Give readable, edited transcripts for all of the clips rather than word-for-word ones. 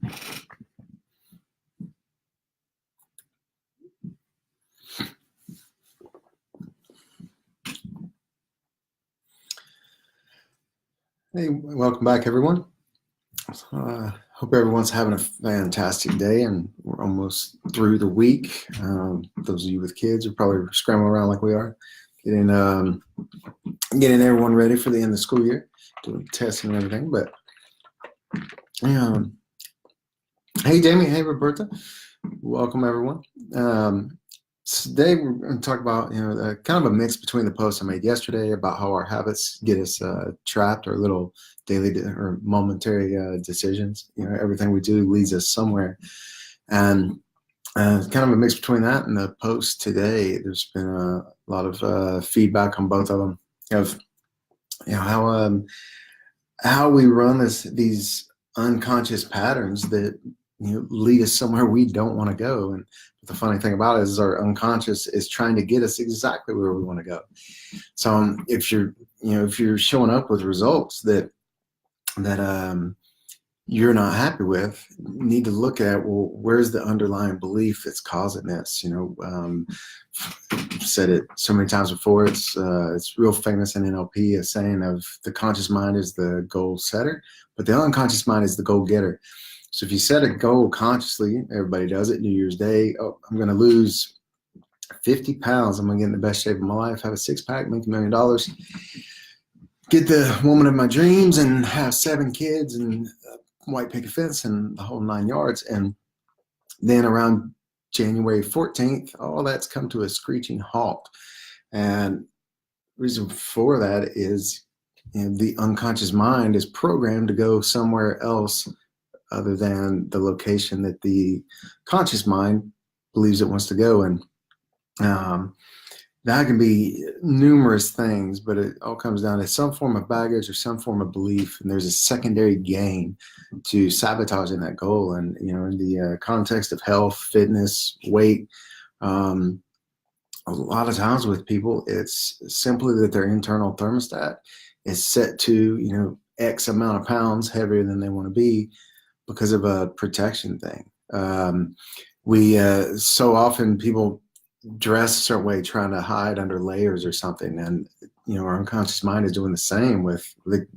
Hey, welcome back, everyone. Hope everyone's having a fantastic day, and we're almost through the week. Those of you with kids are probably scrambling around like we are, getting everyone ready for the end of the school year, doing testing and everything. But hey, Jamie, hey, Roberta, welcome, everyone. Today we're going to talk about kind of a mix between the post I made yesterday about how our habits get us trapped, or little daily or momentary decisions. Everything we do leads us somewhere, and kind of a mix between that and the post today. There's been a lot of feedback on both of them of how we run these unconscious patterns that lead us somewhere we don't want to go. And the funny thing about it is our unconscious is trying to get us exactly where we want to go. So if you're showing up with results that you're not happy with, you need to look at, well, where's the underlying belief that's causing this? I've said it so many times before. It's real famous in NLP, a saying of the conscious mind is the goal setter, but the unconscious mind is the goal getter. So if you set a goal consciously, everybody does it, New Year's Day, oh, I'm going to lose 50 pounds. I'm going to get in the best shape of my life, have a six-pack, make $1 million, get the woman of my dreams, and have 7 kids, and white picket fence, and the whole 9 yards. And then around January 14th, all that's come to a screeching halt. And the reason for that is the unconscious mind is programmed to go somewhere else other than the location that the conscious mind believes it wants to go. And that can be numerous things, but it all comes down to some form of baggage or some form of belief. And there's a secondary gain to sabotaging that goal. And, in the context of health, fitness, weight, a lot of times with people, it's simply that their internal thermostat is set to, X amount of pounds heavier than they want to be, because of a protection thing. So often people dress a certain way, trying to hide under layers or something. And, our unconscious mind is doing the same with the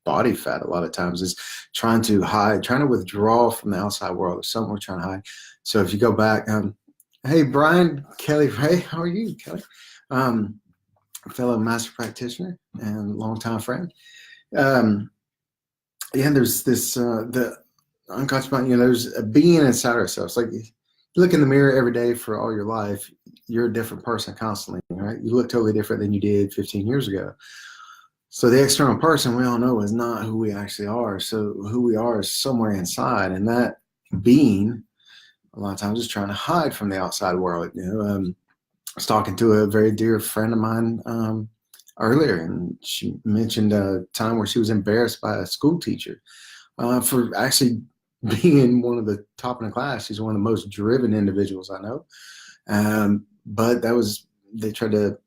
body fat. A lot of times is trying to hide, trying to withdraw from the outside world. There's something we're trying to hide. So if you go back, hey, Brian, Kelly Ray, how are you, Kelly? Fellow master practitioner and longtime friend. There's this, the unconscious mind, there's a being inside ourselves. Like, you look in the mirror every day for all your life, you're a different person constantly, right? You look totally different than you did 15 years ago. So the external person, we all know, is not who we actually are. So who we are is somewhere inside, and that being a lot of times is trying to hide from the outside world. I was talking to a very dear friend of mine earlier, and she mentioned a time where she was embarrassed by a school teacher for actually being one of the top in the class. She's one of the most driven individuals I know. But they tried to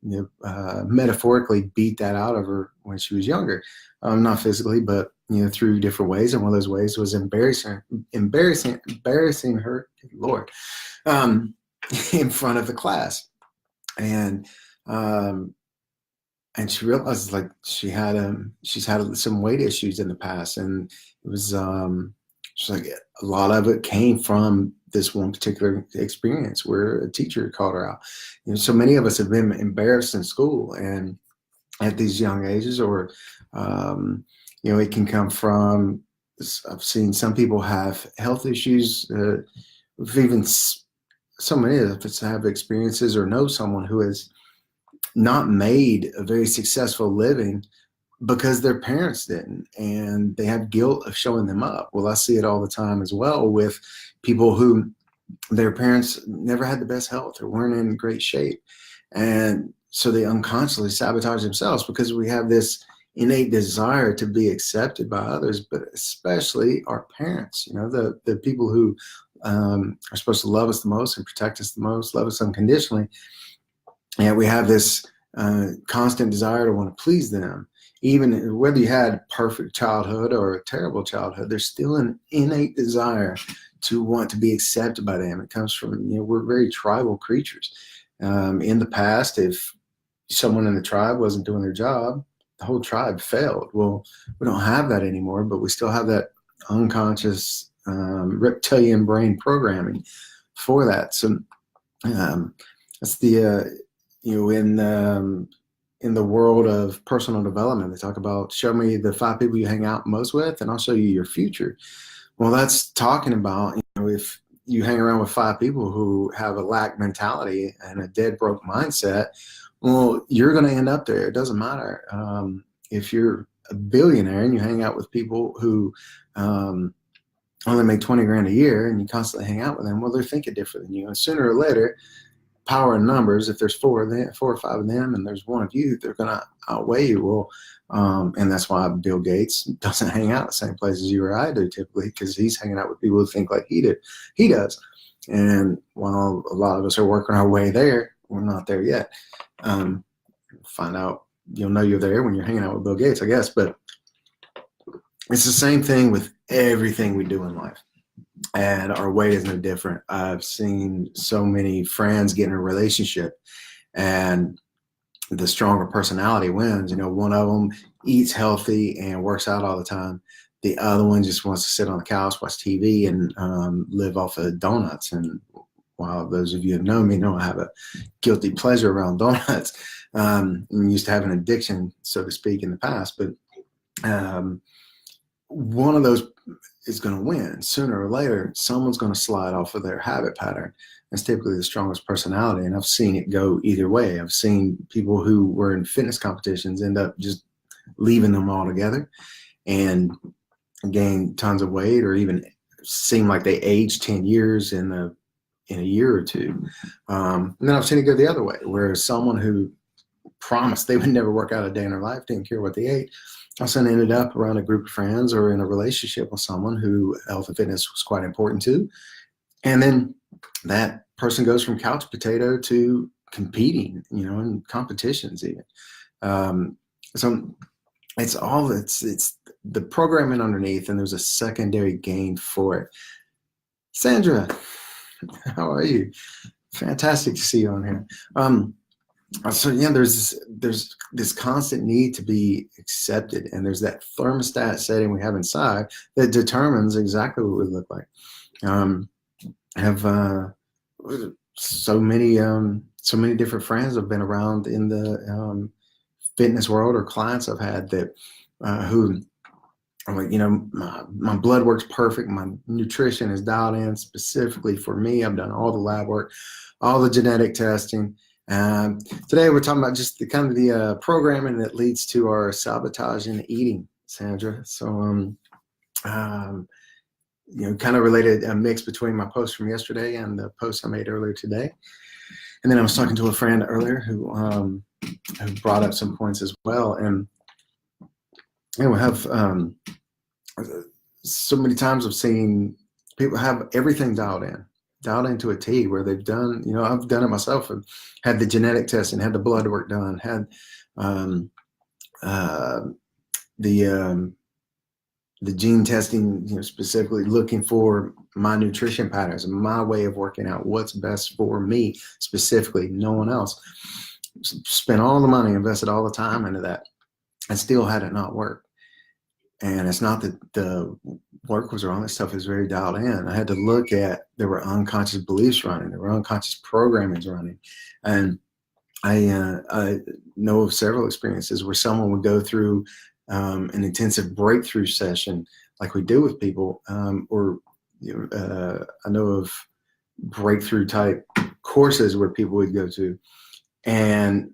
metaphorically beat that out of her when she was younger. Not physically, but through different ways. And one of those ways was embarrassing her, Lord, in front of the class. And she realized, like, she's had some weight issues in the past, and it was she's like, a lot of it came from this one particular experience where a teacher called her out. So many of us have been embarrassed in school and at these young ages, or it can come from, I've seen some people have health issues. Even so many of us have experiences or know someone who has not made a very successful living because their parents didn't, and they have guilt of showing them up. Well, I see it all the time as well with people who their parents never had the best health or weren't in great shape. And so they unconsciously sabotage themselves because we have this innate desire to be accepted by others, but especially our parents, the people who are supposed to love us the most and protect us the most, love us unconditionally. And we have this constant desire to want to please them, even whether you had perfect childhood or a terrible childhood, there's still an innate desire to want to be accepted by them. It comes from, we're very tribal creatures. In the past, if someone in the tribe wasn't doing their job, the whole tribe failed. Well, we don't have that anymore, but we still have that unconscious reptilian brain programming for that. So that's the in the world of personal development, they talk about show me the 5 people you hang out most with, and I'll show you your future. Well, that's talking about, if you hang around with 5 people who have a lack mentality and a dead broke mindset, well, you're going to end up there. It doesn't matter. If you're a billionaire and you hang out with people who only make 20 grand a year and you constantly hang out with them, well, they're thinking different than you. And sooner or later, power in numbers, if there's 4 or 5 of them and there's 1 of you, they're going to outweigh you. Well, and that's why Bill Gates doesn't hang out the same places you or I do typically, because he's hanging out with people who think like he does. And while a lot of us are working our way there, we're not there yet. Find out, you'll know you're there when you're hanging out with Bill Gates, I guess. But it's the same thing with everything we do in life. And our way is no different. I've seen so many friends get in a relationship and the stronger personality wins. One of them eats healthy and works out all the time. The other one just wants to sit on the couch, watch TV, and live off of donuts. And while those of you who know me know I have a guilty pleasure around donuts, I used to have an addiction, so to speak, in the past. But one of those is going to win. Sooner or later, someone's going to slide off of their habit pattern. That's typically the strongest personality. And I've seen it go either way. I've seen people who were in fitness competitions end up just leaving them altogether and gain tons of weight, or even seem like they aged 10 years in a year or two. And then I've seen it go the other way, where someone who promised they would never work out a day in their life, didn't care what they ate, also ended up around a group of friends or in a relationship with someone who health and fitness was quite important to. And then that person goes from couch potato to competing, in competitions even. So it's the programming underneath, and there's a secondary gain for it. Sandra, how are you? Fantastic to see you on here. So there's this constant need to be accepted, and there's that thermostat setting we have inside that determines exactly what we look like. Have so many different friends have been around in the fitness world, or clients I've had that who are like, my blood works perfect, my nutrition is dialed in specifically for me. I've done all the lab work, all the genetic testing. Today we're talking about just the programming that leads to our sabotaging eating, Sandra. So kind of related, a mix between my post from yesterday and the post I made earlier today. And then I was talking to a friend earlier who brought up some points as well. And we have so many times I've seen people have everything dialed into a T, where they've done, I've done it myself, and had the genetic testing, had the blood work done, had the gene testing, specifically looking for my nutrition patterns and my way of working out, what's best for me specifically, no one else. Spent all the money, invested all the time into that, and still had it not work. And it's not that the work was wrong. This stuff is very dialed in. I had to look at, there were unconscious beliefs running, there were unconscious programmings running. And I know of several experiences where someone would go through an intensive breakthrough session like we do with people, or I know of breakthrough type courses where people would go to and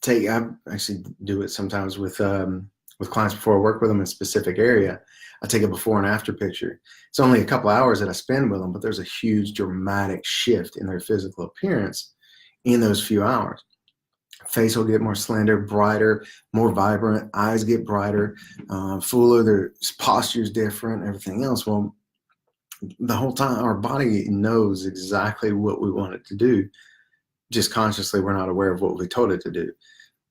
I actually do it sometimes with clients before I work with them in a specific area. I take a before and after picture. It's only a couple hours that I spend with them, but there's a huge dramatic shift in their physical appearance in those few hours. Face will get more slender, brighter, more vibrant. Eyes get brighter, fuller. Their posture's different, everything else. Well, the whole time our body knows exactly what we want it to do. Just consciously, we're not aware of what we told it to do.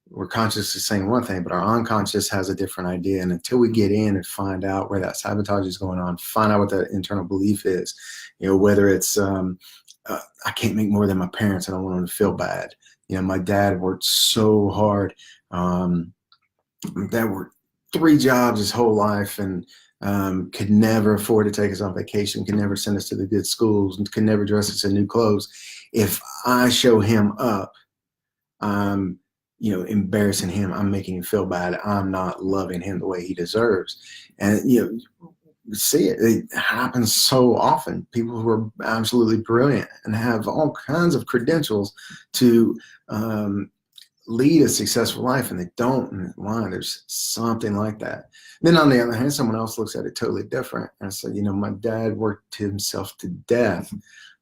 we're conscious of saying one thing, but our unconscious has a different idea. And until we get in and find out where that sabotage is going on, find out what that internal belief is, whether it's, I can't make more than my parents. I don't want them to feel bad. My dad worked so hard. My dad worked 3 jobs his whole life, and could never afford to take us on vacation, could never send us to the good schools, and could never dress us in new clothes. If I show him up, I'm, embarrassing him. I'm making him feel bad. I'm not loving him the way he deserves. And, see it happens so often. People who are absolutely brilliant and have all kinds of credentials to lead a successful life, and they don't. And why? There's something like that. Then on the other hand, someone else looks at it totally different and said, my dad worked himself to death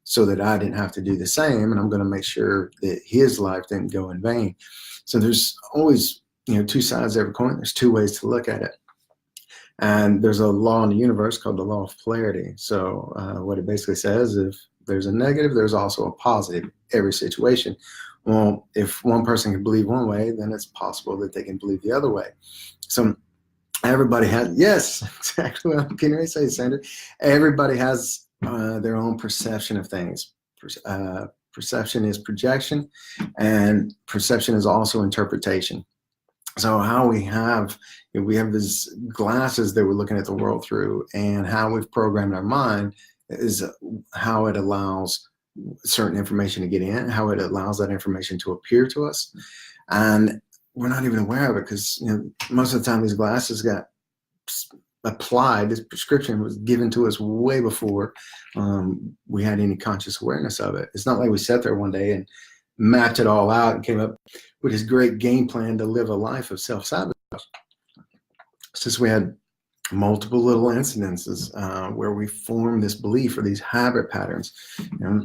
so that I didn't have to do the same, and I'm going to make sure that his life didn't go in vain. So there's always, 2 sides of every coin. There's 2 ways to look at it. And there's a law in the universe called the law of polarity. So what it basically says, if there's a negative, there's also a positive, every situation. Well, if one person can believe one way, then it's possible that they can believe the other way. So everybody has, yes, exactly what I'm getting ready to say, Sandra. Everybody has their own perception of things. Perception is projection, and perception is also interpretation. So how we have these glasses that we're looking at the world through, and how we've programmed our mind is how it allows certain information to get in, how it allows that information to appear to us. And we're not even aware of it, because most of the time these glasses got applied, this prescription was given to us way before we had any conscious awareness of it. It's not like we sat there one day and mapped it all out and came up with this great game plan to live a life of self-sabotage. Since we had multiple little incidences where we form this belief or these habit patterns. I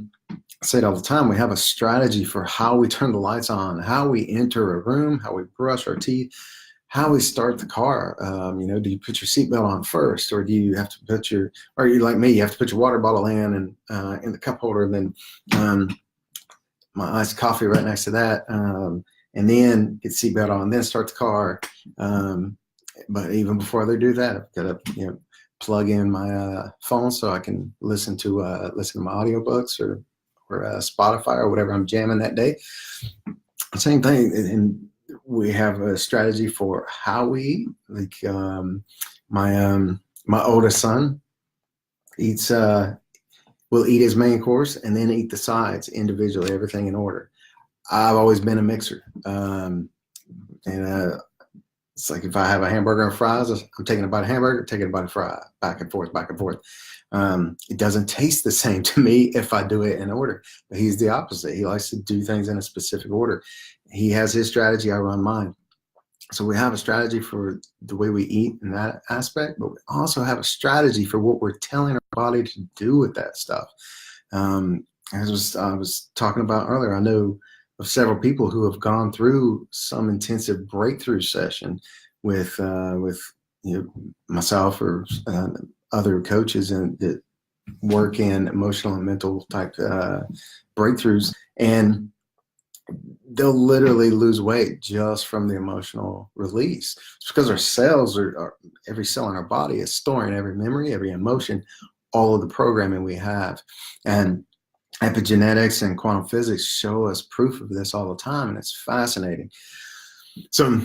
say it all the time, we have a strategy for how we turn the lights on, how we enter a room, how we brush our teeth, how we start the car. Do you put your seatbelt on first, or do you have to put or you're like me, you have to put your water bottle in and in the cup holder, and then my iced coffee right next to that, and then get seatbelt on, and then start the car. But even before they do that, I've got to plug in my phone so I can listen to my audiobooks or Spotify or whatever I'm jamming that day. Same thing, and we have a strategy for how we eat. Like my oldest son eats. Will eat his main course and then eat the sides individually, everything in order. I've always been a mixer. It's like if I have a hamburger and fries, I'm taking a bite of hamburger, taking a bite of fry, back and forth, back and forth. It doesn't taste the same to me if I do it in order, but he's the opposite. He likes to do things in a specific order. He has his strategy, I run mine. So we have a strategy for the way we eat in that aspect, but we also have a strategy for what we're telling our body to do with that stuff. As I was talking about earlier, I know of several people who have gone through some intensive breakthrough session with myself or other coaches and that work in emotional and mental type breakthroughs, and they'll literally lose weight just from the emotional release. It's because our cells are every cell in our body is storing every memory, every emotion, all of the programming we have. And epigenetics and quantum physics show us proof of this all the time, and it's fascinating. So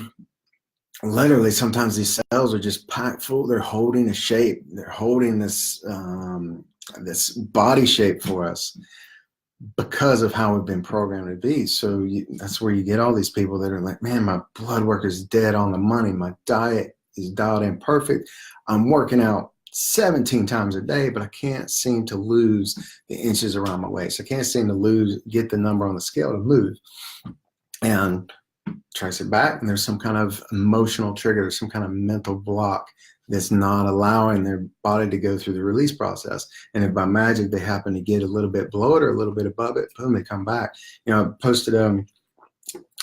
literally sometimes these cells are just packed full. They're holding a shape. They're holding this this body shape for us because of how we've been programmed to be. So that's where you get all these people that are like, man, my blood work is dead on the money. My diet is dialed in perfect. I'm working out 17 times a day, but I can't seem to lose the inches around my waist. I can't seem to get the number on the scale to move. And trace it back, and there's some kind of emotional trigger, there's some kind of mental block that's not allowing their body to go through the release process. And if by magic they happen to get a little bit below it or a little bit above it, boom, they come back. I posted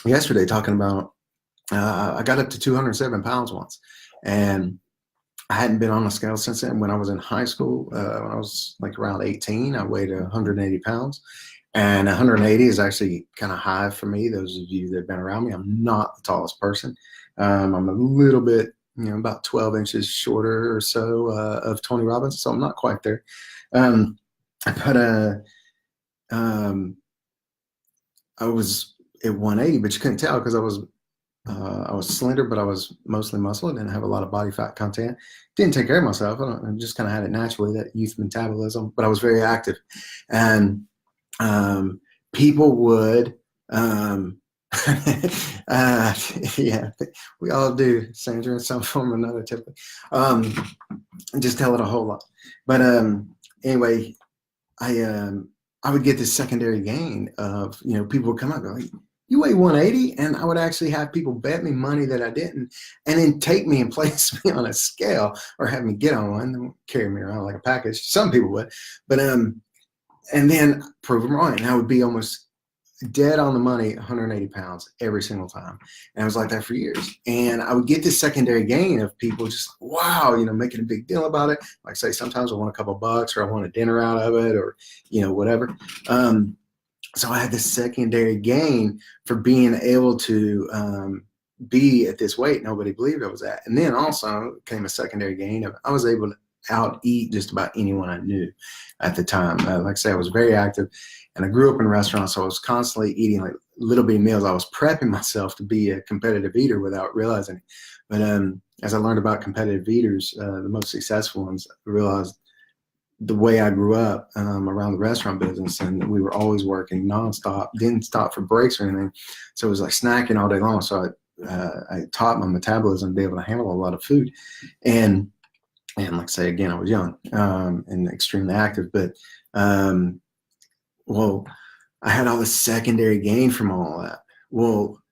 yesterday talking about I got up to 207 pounds once, and I hadn't been on a scale since then. When I was in high school, when I was like around 18, I weighed 180 pounds. And 180 is actually kind of high for me. Those of you that have been around me, I'm not the tallest person. I'm a little bit, about 12 inches shorter or so of Tony Robbins, so I'm not quite there. Um, but um, I was at 180, but you couldn't tell because I was slender, but I was mostly muscle. I didn't have a lot of body fat content. Didn't take care of myself. I just kind of had it naturally, that youth metabolism. But I was very active, and um, people would, um, uh, yeah, we all do, Sandra, in some form or another, typically. Um, just tell it a whole lot. But anyway, I um, I would get this secondary gain of, people would come up and go, like, you weigh 180, and I would actually have people bet me money that I didn't, and then take me and place me on a scale or have me get on one and carry me around like a package. Some people would, but and then prove them wrong. And I would be almost dead on the money, 180 pounds every single time. And I was like that for years. And I would get this secondary gain of people just like, wow, making a big deal about it. Like say, sometimes I want a couple bucks or I want a dinner out of it or, whatever. So I had this secondary gain for being able to be at this weight nobody believed I was at. And then also came a secondary gain of I was able to out eat just about anyone I knew at the time. Like I say, I was very active, and I grew up in restaurants, so I was constantly eating like little bitty meals. I was prepping myself to be a competitive eater without realizing it. But as I learned about competitive eaters, the most successful ones, I realized the way I grew up around the restaurant business, and we were always working nonstop, didn't stop for breaks or anything. So it was like snacking all day long. So I taught my metabolism to be able to handle a lot of food. And like I say, again, I was young and extremely active, but well, I had all this secondary gain from all that. Well,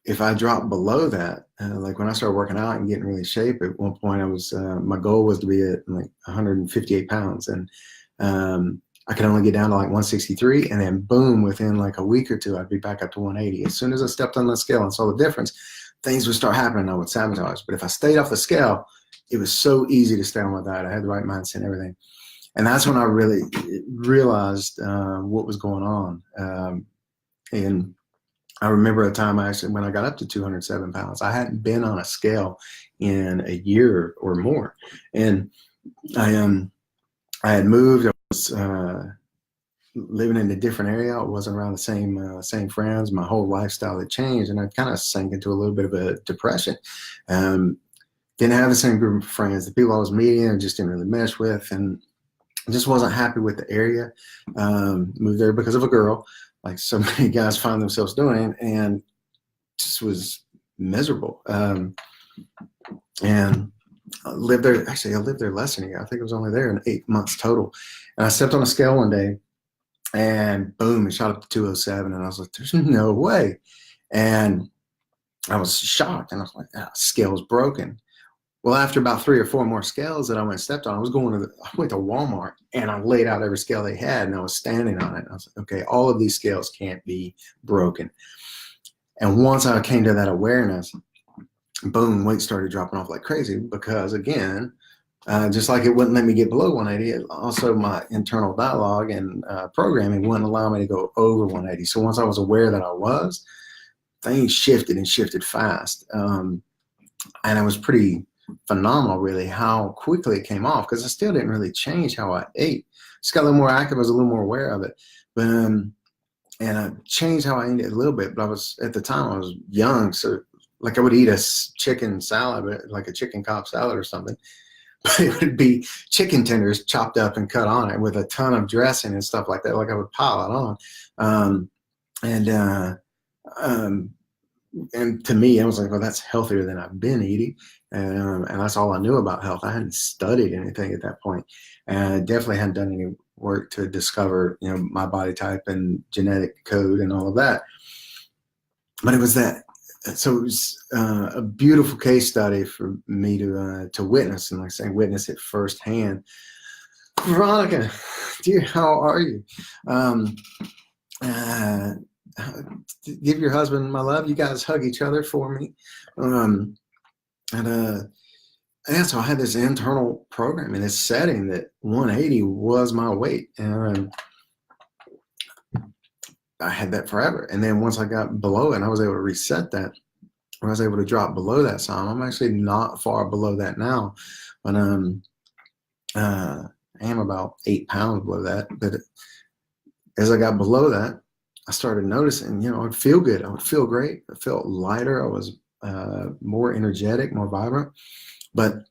if I dropped below that, like when I started working out and getting really shape, at one point I was, my goal was to be at like 158 pounds. And I could only get down to like 163, and then boom, within like a week or two, I'd be back up to 180. As soon as I stepped on the scale and saw the difference, things would start happening. I would sabotage. But if I stayed off the scale, it was so easy to stay on my diet. I had the right mindset and everything. And that's when I really realized what was going on. And I remember a time when I got up to 207 pounds, I hadn't been on a scale in a year or more. And I had moved. I was living in a different area. I wasn't around the same friends. My whole lifestyle had changed, and I kind of sank into a little bit of a depression. Didn't have the same group of friends. The people I was meeting, I just didn't really mesh with, and I just wasn't happy with the area. Moved there because of a girl, like so many guys find themselves doing, and just was miserable. And I lived there. Actually, I lived there less than a year. I think I was only there in 8 months total. And I stepped on a scale one day, and boom, it shot up to 207. And I was like, there's no way. And I was shocked. And I was like, scale's broken. Well, after about 3 or 4 more scales that I went and stepped on, I went to Walmart, and I laid out every scale they had, and I was standing on it. And I was like, okay, all of these scales can't be broken. And once I came to that awareness, boom, weight started dropping off like crazy because, again, just like it wouldn't let me get below 180, also my internal dialogue and programming wouldn't allow me to go over 180. So once I was aware that I was, things shifted and shifted fast. And it was pretty phenomenal, really, how quickly it came off, because I still didn't really change how I ate. Just got a little more active. I was a little more aware of it. But and I changed how I ate it a little bit. But at the time I was young, so like I would eat a chicken salad, like a chicken Cobb salad or something, but it would be chicken tenders chopped up and cut on it with a ton of dressing and stuff like that. Like I would pile it on. And to me, I was like, well, that's healthier than I've been eating. And that's all I knew about health. I hadn't studied anything at that point. And I definitely hadn't done any work to discover, my body type and genetic code and all of that. But it was that. So it was a beautiful case study for me to witness, and like I say, witness it firsthand. Veronica, dear, how are you? Give your husband my love. You guys hug each other for me. Yeah, so I had this internal program in this setting that 180 was my weight. And I had that forever. And then once I got below it and I was able to reset that, I was able to drop below that some. I'm actually not far below that now, but I am about 8 pounds below that. But as I got below that, I started noticing, you know, I'd feel good. I would feel great. I felt lighter. I was more energetic, more vibrant. But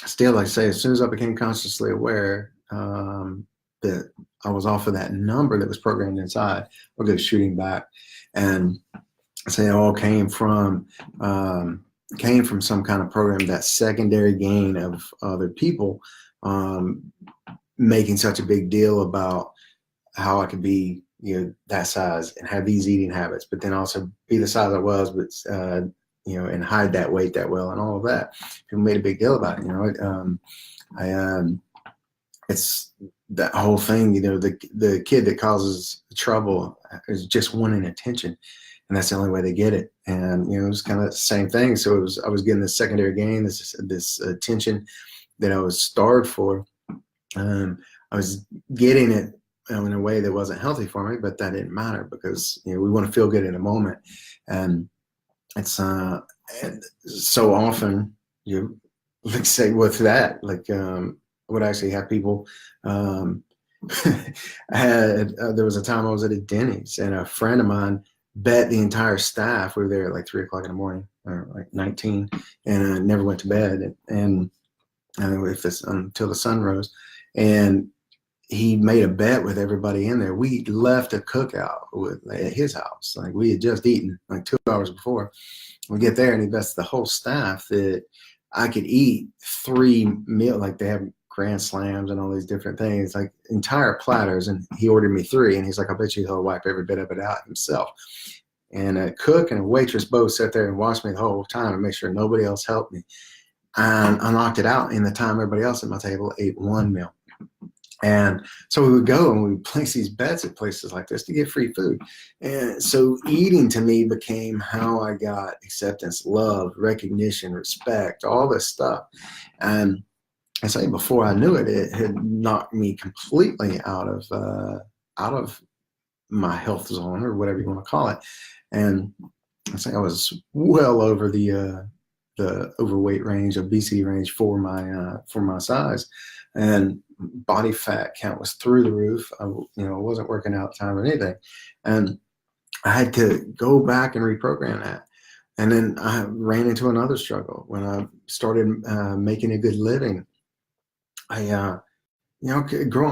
still, like I say, as soon as I became consciously aware that I was off of that number that was programmed inside, I'll go shooting back. And I say it all came from some kind of program, that secondary gain of other people making such a big deal about how I could be, you know, that size and have these eating habits, but then also be the size I was, but you know, and hide that weight that well and all of that. People made a big deal about it. You know, it's that whole thing. You know, the kid that causes trouble is just wanting attention, and that's the only way they get it. And you know, it was kind of the same thing. So I was getting this secondary gain, this attention that I was starved for. I was getting it in a way that wasn't healthy for me, but that didn't matter because, you know, we want to feel good in a moment. And it's and so often you like say with that, like I would actually have people I had there was a time I was at a Denny's and a friend of mine bet the entire staff. We were there at like 3 o'clock in the morning or like 19 and never went to bed and if this until the sun rose. And he made a bet with everybody in there. We left a cookout at his house. Like we had just eaten like 2 hours before. We get there and he bets the whole staff that I could eat 3 meals. Like they have grand slams and all these different things, like entire platters. And he ordered me 3. And he's like, I bet you he'll wipe every bit of it out himself. And a cook and a waitress both sat there and watched me the whole time and make sure nobody else helped me. And I knocked it out in the time everybody else at my table ate 1 meal. And so we would go and we would place these bets at places like this to get free food. And so eating to me became how I got acceptance, love, recognition, respect, all this stuff. And I say before I knew it, it had knocked me completely out of my health zone or whatever you want to call it. And I say I was well over the overweight range, obesity range for my size, and body fat count was through the roof. I wasn't working out time or anything, and I had to go back and reprogram that. And then I ran into another struggle when I started making a good living. Growing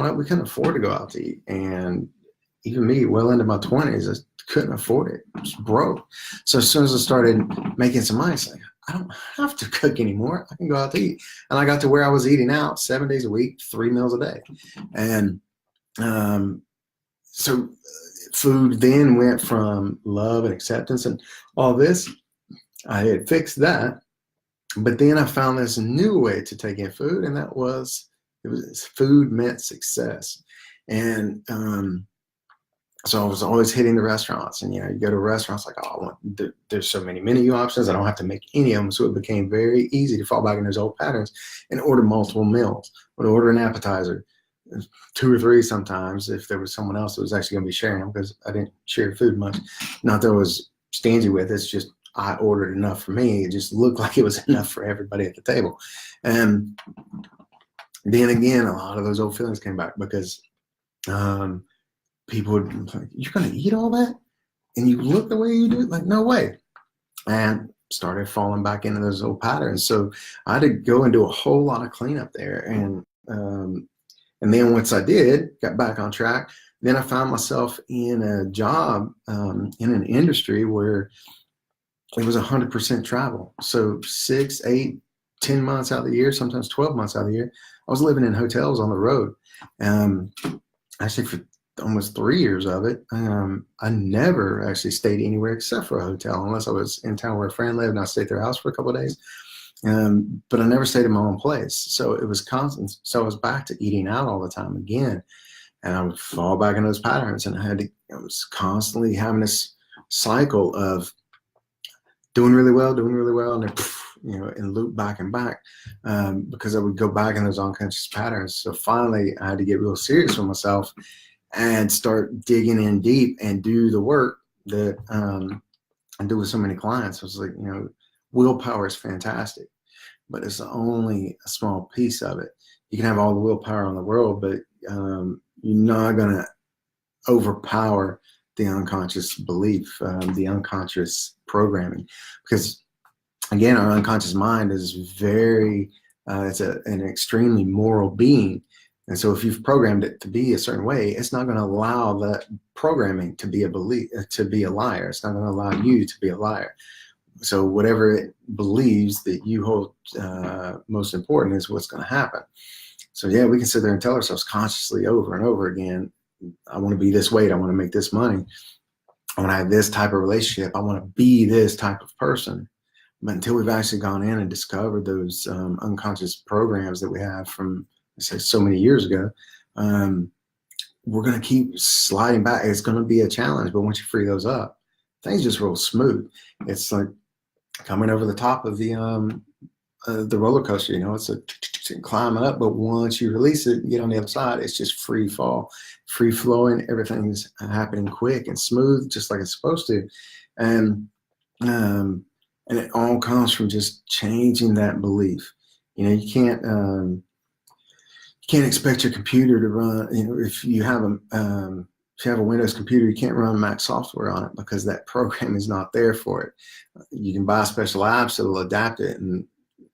up, we couldn't afford to go out to eat, and even me, well into my 20s, I couldn't afford it. I was broke. So as soon as I started making some money, I was like, I don't have to cook anymore. I can go out to eat. And I got to where I was eating out 7 days a week, 3 meals a day. And so food then went from love and acceptance and all this. I had fixed that. But then I found this new way to take in food, and that was, food meant success. And so I was always hitting the restaurants, and you go to restaurants like, oh, there's so many menu options. I don't have to make any of them. So it became very easy to fall back in those old patterns and order multiple meals. I would order an appetizer, 2 or 3 sometimes if there was someone else that was actually going to be sharing them, because I didn't share food much. Not that I was stingy with it. It's just I ordered enough for me. It just looked like it was enough for everybody at the table. And then again, a lot of those old feelings came back because people would be like, you're going to eat all that? And you look the way you do? Like, no way. And started falling back into those old patterns. So I had to go and do a whole lot of cleanup there. And then once I did, got back on track, then I found myself in a job in an industry where it was 100% travel. So 6, 8, 10 months out of the year, sometimes 12 months out of the year, I was living in hotels on the road. Actually, for almost 3 years of it, I never actually stayed anywhere except for a hotel, unless I was in town where a friend lived and I stayed at their house for a couple of days. But I never stayed in my own place. So it was constant. So I was back to eating out all the time again. And I would fall back in those patterns. And I was constantly having this cycle of doing really well, and then, and loop back and back because I would go back in those unconscious patterns. So finally, I had to get real serious with myself and start digging in deep and do the work that I do with so many clients. I was like, willpower is fantastic, but it's only a small piece of it. You can have all the willpower in the world, but you're not going to overpower the unconscious belief, the unconscious programming, because again, our unconscious mind is very, it's an extremely moral being. And so if you've programmed it to be a certain way, it's not going to allow that programming to be a liar. It's not going to allow you to be a liar. So whatever it believes that you hold most important is what's going to happen. So yeah, we can sit there and tell ourselves consciously over and over again, I want to be this weight. I want to make this money. I want to have this type of relationship. I want to be this type of person. But until we've actually gone in and discovered those unconscious programs that we have from, say, so many years ago, we're going to keep sliding back. It's going to be a challenge, but once you free those up, things just roll smooth. It's like coming over the top of the roller coaster. It's a climbing up, but once you release it, you get on the other side, it's just free fall, free flowing. Everything's happening quick and smooth, just like it's supposed to. And it all comes from just changing that belief. You can't expect your computer to run. If you have a Windows computer, you can't run Mac software on it because that program is not there for it. You can buy special apps that will adapt it, and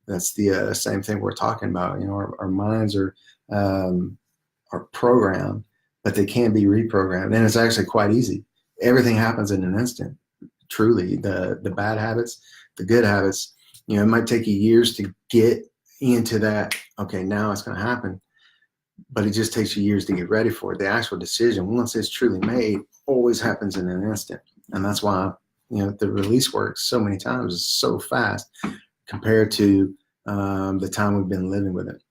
that's the same thing we're talking about. Our minds are programmed, but they can be reprogrammed, and it's actually quite easy. Everything happens in an instant. Truly, the bad habits, the good habits. It might take you years to get into that. Okay, now it's going to happen, but it just takes you years to get ready for it. The actual decision, once it's truly made, always happens in an instant, and that's why the release work so many times is so fast compared to the time we've been living with it.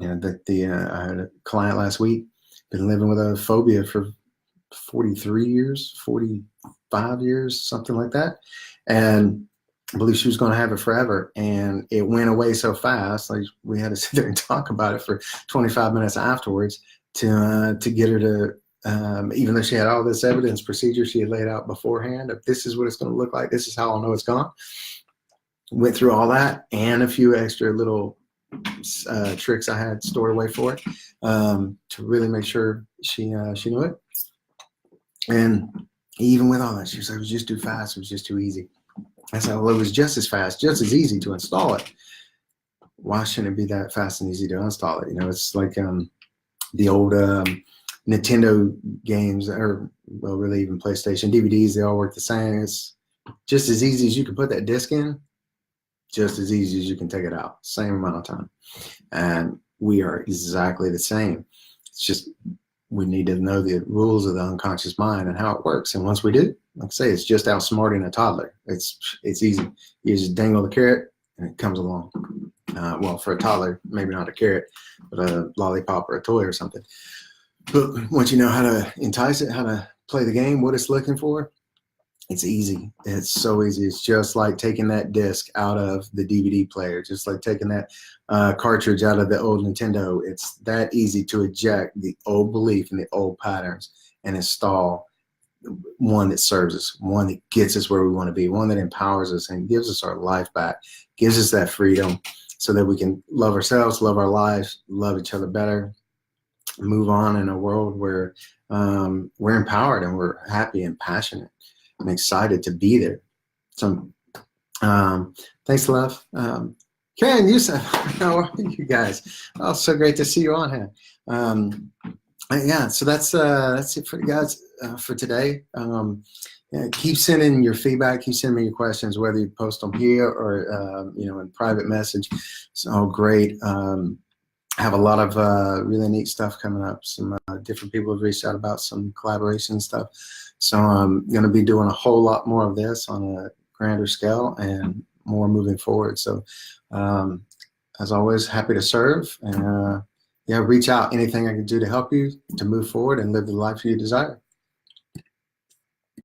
I had a client last week, been living with a phobia for 43 years, 45 years, something like that. And I believe she was going to have it forever. And it went away so fast, like we had to sit there and talk about it for 25 minutes afterwards to get her to, even though she had all this evidence procedure she had laid out beforehand, if this is what it's going to look like, this is how I'll know it's gone. Went through all that and a few extra little tricks I had stored away for it to really make sure she knew it. And even with all that, she was like, it was just too fast. It was just too easy. I said, well, it was just as fast, just as easy to install it. Why shouldn't it be that fast and easy to install it? It's like the old Nintendo games, or well, really even PlayStation DVDs. They all work the same. It's just as easy as you can put that disc in, just as easy as you can take it out. Same amount of time. And we are exactly the same. It's just we need to know the rules of the unconscious mind and how it works. And once we do, like I say, it's just outsmarting a toddler. It's easy. You just dangle the carrot and it comes along. Well, for a toddler, maybe not a carrot, but a lollipop or a toy or something. But once you know how to entice it, how to play the game, what it's looking for, it's easy. It's so easy. It's just like taking that disc out of the DVD player, just like taking that cartridge out of the old Nintendo. It's that easy to eject the old belief and the old patterns and install one that serves us, one that gets us where we want to be, one that empowers us and gives us our life back, gives us that freedom so that we can love ourselves, love our lives, love each other better, move on in a world where we're empowered and we're happy and passionate and excited to be there. So thanks, love. Karen, Yusuf, how are you guys? Oh, so great to see you on here. Yeah, so that's it for you guys for today. Yeah, keep sending your feedback. Keep sending me your questions, whether you post them here or in private message. So great. Have a lot of really neat stuff coming up. Some different people have reached out about some collaboration stuff. So I'm going to be doing a whole lot more of this on a grander scale and more moving forward. So as always, happy to serve. And yeah, reach out. Anything I can do to help you to move forward and live the life you desire.